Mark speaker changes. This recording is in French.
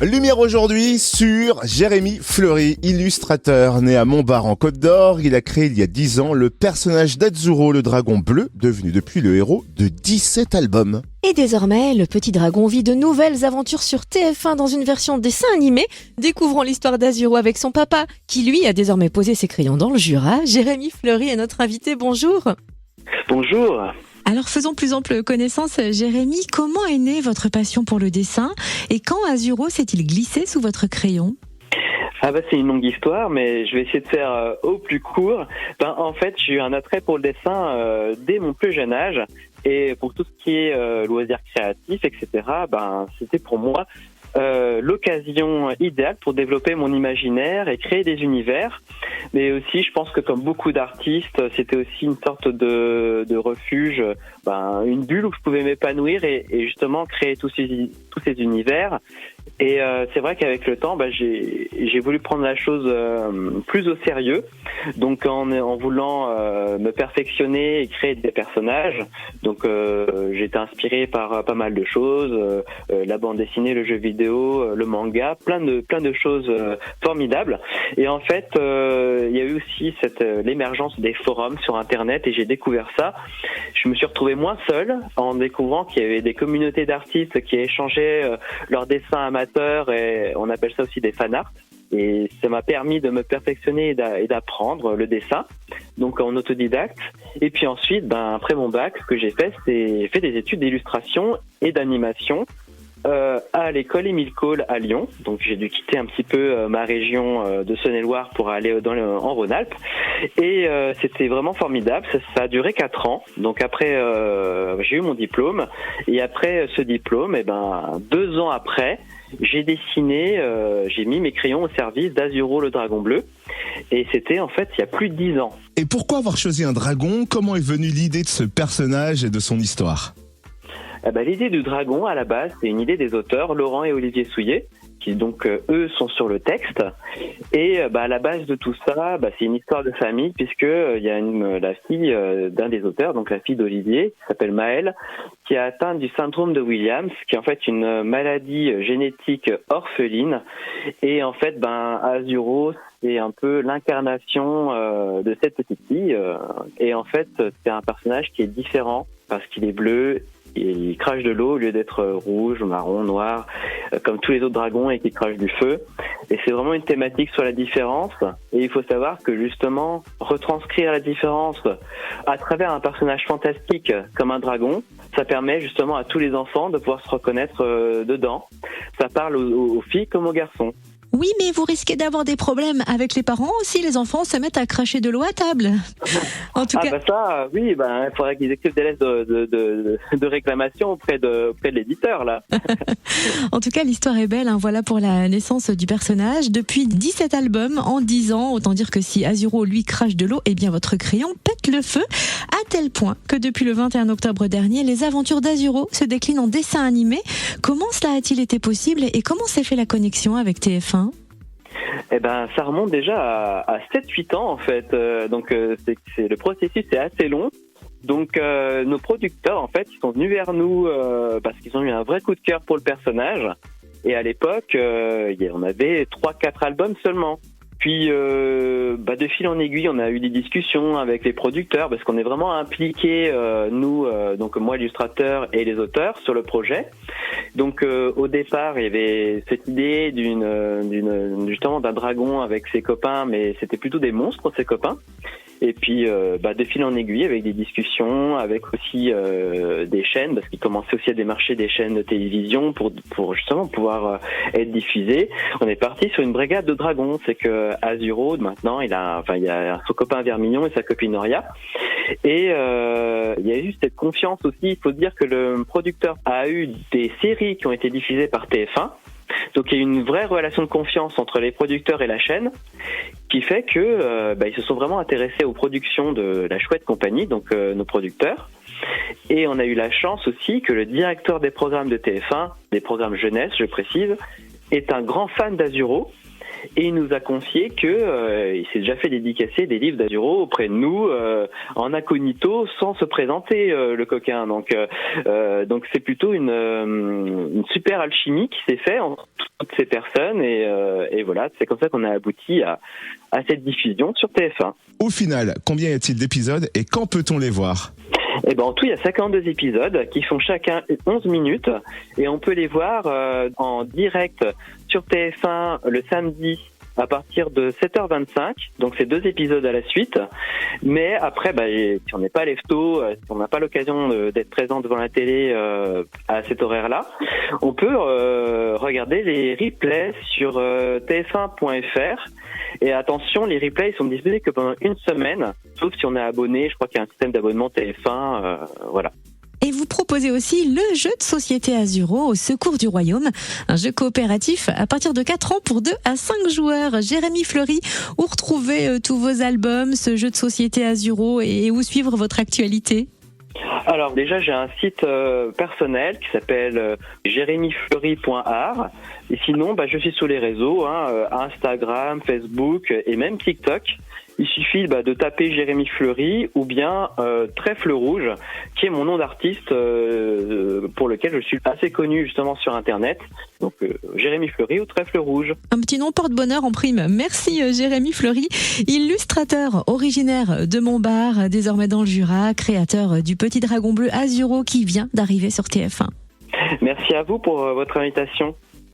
Speaker 1: Lumière aujourd'hui sur Jérémy Fleury, illustrateur. Né à Montbard en Côte d'Or, il a créé il y a 10 ans le personnage d'Azzurro, le dragon bleu, devenu depuis le héros de 17 albums.
Speaker 2: Et désormais, le petit dragon vit de nouvelles aventures sur TF1 dans une version dessin animé. Découvrons l'histoire d'Azzurro avec son papa, qui lui a désormais posé ses crayons dans le Jura. Jérémy Fleury est notre invité, bonjour.
Speaker 3: Bonjour.
Speaker 4: Alors faisons plus ample connaissance, Jérémy. Comment est née votre passion pour le dessin et quand Azzurro s'est-il glissé sous votre crayon ?
Speaker 3: C'est une longue histoire, mais je vais essayer de faire au plus court. En fait, j'ai eu un attrait pour le dessin dès mon plus jeune âge, et pour tout ce qui est loisirs créatifs, etc. C'était pour moi l'occasion idéale pour développer mon imaginaire et créer des univers. Mais aussi, je pense que comme beaucoup d'artistes, c'était aussi une sorte de refuge, une bulle où je pouvais m'épanouir et justement créer tous ces univers. Et c'est vrai qu'avec le temps, j'ai voulu prendre la chose plus au sérieux. Donc en voulant me perfectionner et créer des personnages. Donc j'ai été inspiré par pas mal de choses, la bande dessinée, le jeu vidéo, le manga, plein de choses formidables. Et en fait, il y a eu aussi l'émergence des forums sur Internet et j'ai découvert ça. Je me suis retrouvé moins seul en découvrant qu'il y avait des communautés d'artistes qui échangeaient leurs dessins amateurs, et on appelle ça aussi des fanarts. Et ça m'a permis de me perfectionner et d'apprendre le dessin, donc en autodidacte. Et puis ensuite, après mon bac, ce que j'ai fait, c'est fait des études d'illustration et d'animation à l'école Émile Cole à Lyon. Donc j'ai dû quitter un petit peu ma région de Saône-et-Loire pour aller en Rhône-Alpes. Et c'était vraiment formidable. Ça a duré 4 ans. Donc après, j'ai eu mon diplôme. Et après ce diplôme, 2 ans après, j'ai dessiné, j'ai mis mes crayons au service d'Azzurro, le dragon bleu. Et c'était en fait il y a plus de 10 ans.
Speaker 1: Et pourquoi avoir choisi un dragon ? Comment est venue l'idée de ce personnage et de son histoire ?
Speaker 3: L'idée du dragon, à la base, c'est une idée des auteurs, Laurent et Olivier Souillet, qui donc eux sont sur le texte. Et à la base de tout ça, c'est une histoire de famille, puisque il y a la fille d'un des auteurs, donc la fille d'Olivier, qui s'appelle Maëlle, qui est atteinte du syndrome de Williams, qui est en fait une maladie génétique orpheline. Et en fait, Azzurro, c'est un peu l'incarnation de cette petite fille. Et en fait, c'est un personnage qui est différent parce qu'il est bleu. Et il crache de l'eau au lieu d'être rouge, marron, noir, comme tous les autres dragons, et qui crache du feu. Et c'est vraiment une thématique sur la différence. Et il faut savoir que justement, retranscrire la différence à travers un personnage fantastique comme un dragon, ça permet justement à tous les enfants de pouvoir se reconnaître dedans. Ça parle aux filles comme aux garçons.
Speaker 4: Oui, mais vous risquez d'avoir des problèmes avec les parents si les enfants se mettent à cracher de l'eau à table. En tout cas...
Speaker 3: il faudrait qu'ils écrivent des lettres de réclamation auprès de l'éditeur, là.
Speaker 4: En tout cas, l'histoire est belle, Voilà pour la naissance du personnage. Depuis 17 albums en 10 ans, autant dire que si Azzurro, lui, crache de l'eau, votre crayon pète le feu, à tel point que depuis le 21 octobre dernier, les aventures d'Azzurro se déclinent en dessin animé. Comment cela a-t-il été possible et comment s'est fait la connexion avec TF1 ?
Speaker 3: Ça remonte déjà à 7-8 ans en fait. Le processus est assez long. Donc nos producteurs en fait, ils sont venus vers nous parce qu'ils ont eu un vrai coup de cœur pour le personnage. Et à l'époque, on avait 3-4 albums seulement. Puis de fil en aiguille, on a eu des discussions avec les producteurs parce qu'on est vraiment impliqués, nous, donc moi l'illustrateur et les auteurs, sur le projet. Donc au départ, il y avait cette idée justement d'un dragon avec ses copains, mais c'était plutôt des monstres, ses copains. Et puis de fil en aiguille, avec des discussions, avec aussi des chaînes, parce qu'ils commençaient aussi à démarcher des chaînes de télévision pour justement pouvoir être diffusés. On est parti sur une brigade de dragons. C'est que Azzurro maintenant, il y a son copain Vermillon et sa copine Noria. Et il y a eu cette confiance aussi. Il faut dire que le producteur a eu des séries qui ont été diffusées par TF1. Donc il y a une vraie relation de confiance entre les producteurs et la chaîne, qui fait que ils se sont vraiment intéressés aux productions de la Chouette Compagnie, donc nos producteurs. Et on a eu la chance aussi que le directeur des programmes de TF1, des programmes jeunesse, je précise, est un grand fan d'Azzurro. Et il nous a confié que il s'est déjà fait dédicacer des livres d'Azzurro auprès de nous en incognito, sans se présenter, le coquin. Donc c'est plutôt une super alchimie qui s'est faite entre toutes ces personnes et voilà, c'est comme ça qu'on a abouti à cette diffusion sur TF1.
Speaker 1: Au final, combien y a-t-il d'épisodes et quand peut-on les voir ?
Speaker 3: Et ben en tout, il y a 52 épisodes qui font chacun 11 minutes et on peut les voir en direct sur TF1 le samedi à partir de 7h25, donc c'est 2 épisodes à la suite. Mais après, si on n'est pas lève-tôt, si on n'a pas l'occasion d'être présent devant la télé à cet horaire-là, on peut regarder les replays sur tf1.fr. Et attention, les replays sont disponibles que pendant une semaine, sauf si on est abonné. Je crois qu'il y a un système d'abonnement TF1, voilà.
Speaker 4: Et vous proposez aussi le jeu de société Azuro au secours du royaume, un jeu coopératif à partir de 4 ans pour 2 à 5 joueurs. Jérémy Fleury, où retrouver tous vos albums, ce jeu de société Azuro et où suivre votre actualité ?
Speaker 3: Alors déjà, j'ai un site personnel qui s'appelle jeremyfleury.art. Et sinon, je suis sur les réseaux, Instagram, Facebook et même TikTok. Il suffit de taper Jérémy Fleury ou bien Trèfle Rouge, qui est mon nom d'artiste pour lequel je suis assez connu justement sur Internet. Donc Jérémy Fleury ou Trèfle Rouge.
Speaker 4: Un petit nom porte-bonheur en prime. Merci Jérémy Fleury, illustrateur originaire de Montbard, désormais dans le Jura, créateur du Petit Dragon Bleu Azuro qui vient d'arriver sur TF1.
Speaker 3: Merci à vous pour votre invitation.